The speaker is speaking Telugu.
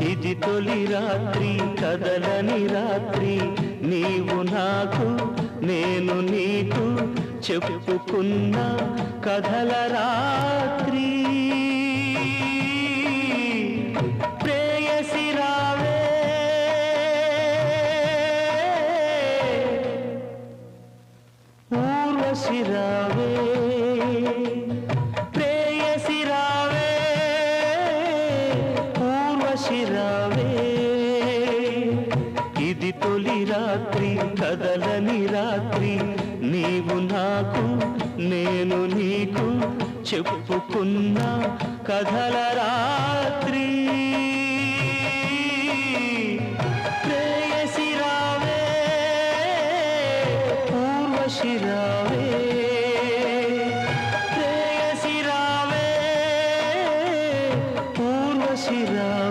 ఇది తొలి రాత్రి కదలని రాత్రి నీవు నాకు నేను నీకు చెప్పుకున్న కథల రాత్రి ప్రేయసి రావే ఊర్వశి రావే ప్రేయసి రావే ఊర్వశి రావే ఇది తొలి రాత్రి కదలని రాత్రి నీవు నాకు నేను నీకు చెప్పుకున్న కథల రాత్రి